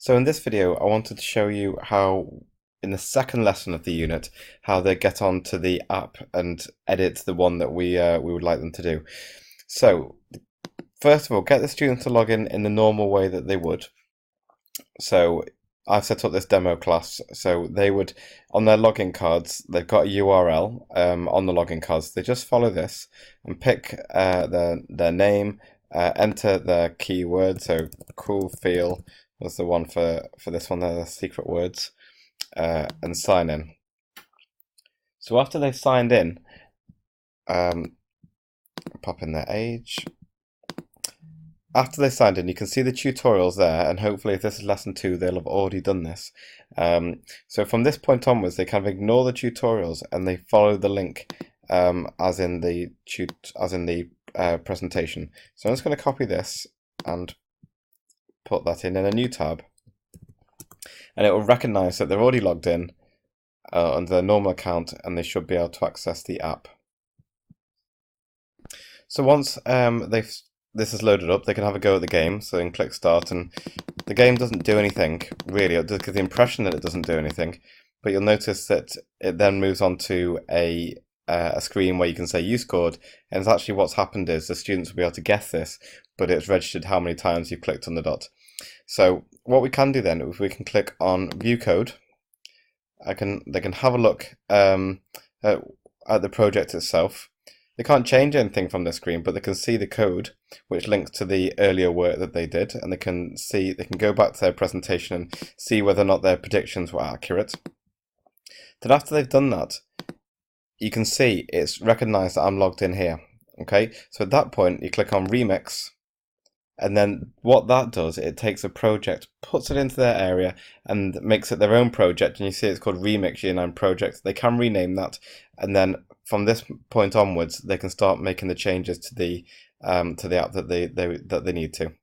So in this video, I wanted to show you how, in the second lesson of the unit, how they get onto the app and edit the one that we would like them to do. So first of all, get the students to log in the normal way that they would. So I've set up this demo class, so they would, on their login cards, they've got a URL on the login cards. They just follow this and pick their name, enter their keyword, so cool feel was the one for this one, the secret words, and sign in. So after they've signed in, pop in their age. After they signed in, you can see the tutorials there, and hopefully if this is lesson 2, they'll have already done this. So from this point onwards, they kind of ignore the tutorials and they follow the link as in the presentation. So I'm just going to copy this and put that in a new tab, and it will recognize that they're already logged in under their normal account, and they should be able to access the app. So once this is loaded up, they can have a go at the game. So they can click start, and the game doesn't do anything really. It does give the impression that it doesn't do anything, but you'll notice that it then moves on to a screen where you can say you scored, and it's actually what's happened is the students will be able to guess this, but it's registered how many times you clicked on the dot. So what we can do then is we can click on view code. They can have a look at the project itself. They can't change anything from the screen, but they can see the code, which links to the earlier work that they did, and they can go back to their presentation and see whether or not their predictions were accurate. Then after they've done that, you can see it's recognized that I'm logged in here. Okay, so at that point you click on Remix, and then what that does, it takes a project, puts it into their area, and makes it their own project. And you see it's called Remix Year 9 Project. They can rename that, and then from this point onwards, they can start making the changes to the app that they need to.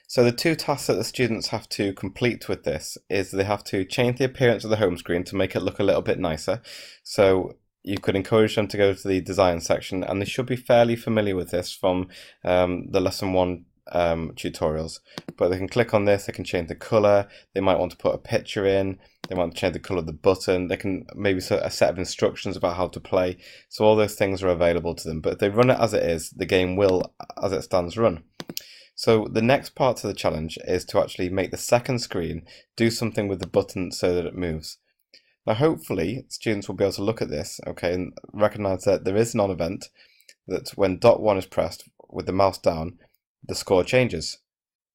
So the two tasks that the students have to complete with this is they have to change the appearance of the home screen to make it look a little bit nicer. So you could encourage them to go to the design section, and they should be fairly familiar with this from the lesson 1 tutorials. But they can click on this, they can change the color, they might want to put a picture in, they want to change the color of the button, they can maybe set a set of instructions about how to play. So all those things are available to them, but if they run it as it is, the game will, as it stands, run. So the next part of the challenge is to actually make the second screen do something with the button so that it moves. Now hopefully students will be able to look at this, okay, and recognize that there is an on-event, that when dot 1 is pressed with the mouse down, the score changes.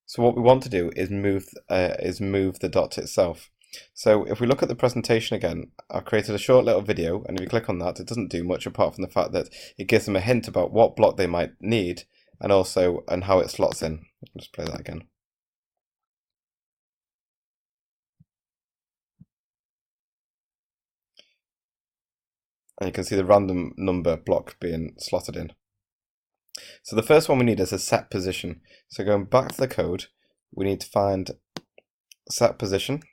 So what we want to do is move the dot itself. So if we look at the presentation again, I've created a short little video, and if you click on that, it doesn't do much apart from the fact that it gives them a hint about what block they might need, and how it slots in. I'll just play that again. And you can see the random number block being slotted in. So the first one we need is a set position. So going back to the code, we need to find set position.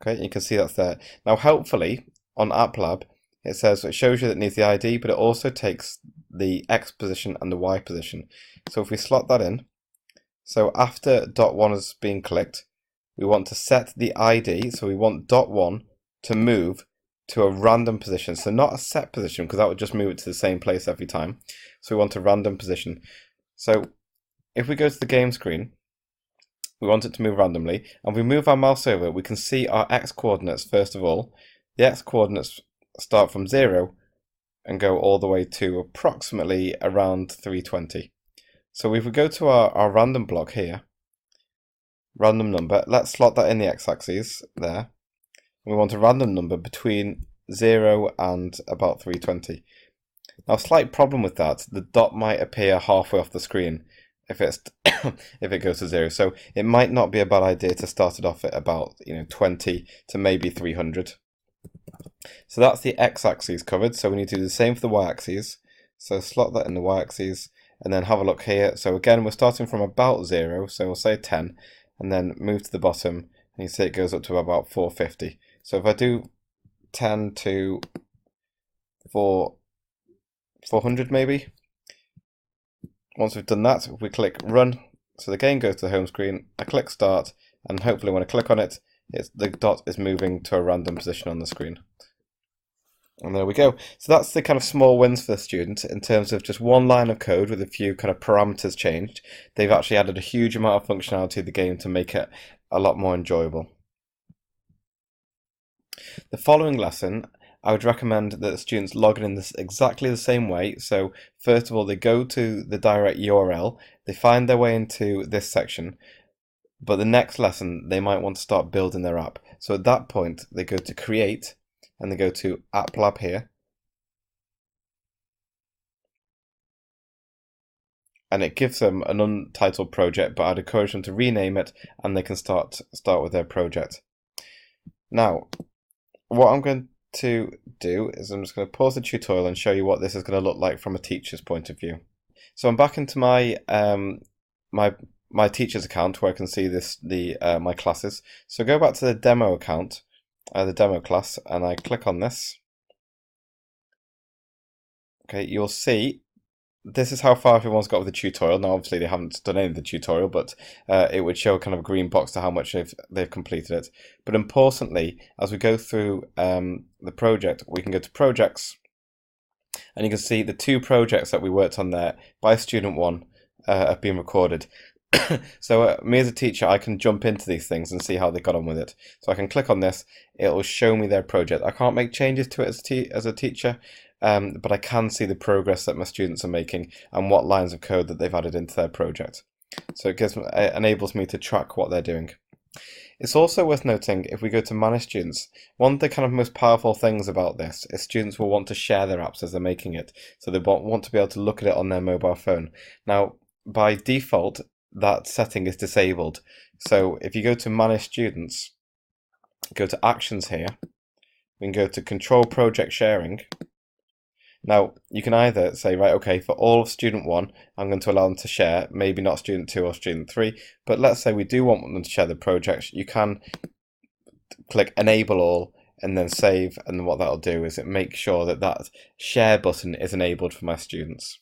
Okay, you can see that's there. Now helpfully on AppLab, it shows you that it needs the ID, but it also takes the X position and the Y position. So if we slot that in, so after dot 1 has been clicked, we want to set the ID, so we want dot 1 to move to a random position. So not a set position, because that would just move it to the same place every time. So we want a random position. So if we go to the game screen, we want it to move randomly, and we move our mouse over, we can see our X coordinates first of all. The X coordinates start from 0 and go all the way to approximately around 320. So if we go to our random block here, random number, let's slot that in the x-axis there. We want a random number between 0 and about 320. Now, a slight problem with that, the dot might appear halfway off the screen if it goes to 0. So it might not be a bad idea to start it off at about 20 to maybe 300. So that's the x-axis covered. So we need to do the same for the y-axis. So slot that in the y-axis, and then have a look here. So again, we're starting from about 0, so we'll say 10, and then move to the bottom, and you see it goes up to about 450. So if I do 10 to 400 maybe. Once we've done that, if we click run, So the game goes to the home screen, I click start, and hopefully when I click on it, the dot is moving to a random position on the screen. And there we go. So that's the kind of small wins for the student in terms of just one line of code with a few kind of parameters changed. They've actually added a huge amount of functionality to the game to make it a lot more enjoyable. The following lesson, I would recommend that the students log in this exactly the same way. So first of all, they go to the direct URL, they find their way into this section, but the next lesson, they might want to start building their app. So at that point, they go to create, and they go to App Lab here, and it gives them an untitled project, but I'd encourage them to rename it, and they can start with their project. Now, what I'm going to do is I'm just going to pause the tutorial and show you what this is going to look like from a teacher's point of view. So I'm back into my my teacher's account where I can see my classes. So go back to the demo account, the demo class, and I click on this. Okay, you'll see this is how far everyone's got with the tutorial. Now, obviously, they haven't done any of the tutorial, but it would show kind of a green box to how much they've completed it. But importantly, as we go through the project, we can go to projects, and you can see the 2 projects that we worked on there by student 1 have been recorded. So me as a teacher, I can jump into these things and see how they got on with it. So I can click on this, it will show me their project. I can't make changes to it as a teacher, but I can see the progress that my students are making and what lines of code that they've added into their project. So it enables me to track what they're doing. It's also worth noting, if we go to manage students, one of the kind of most powerful things about this is students will want to share their apps as they're making it. So they want to be able to look at it on their mobile phone. Now, by default, that setting is disabled. So if you go to manage students, go to actions here, we can go to control project sharing. Now you can either say, right, okay, for all of student 1, I'm going to allow them to share, maybe not student 2 or student 3, but let's say we do want them to share the projects. You can click enable all and then save, and what that'll do is it makes sure that that share button is enabled for my students.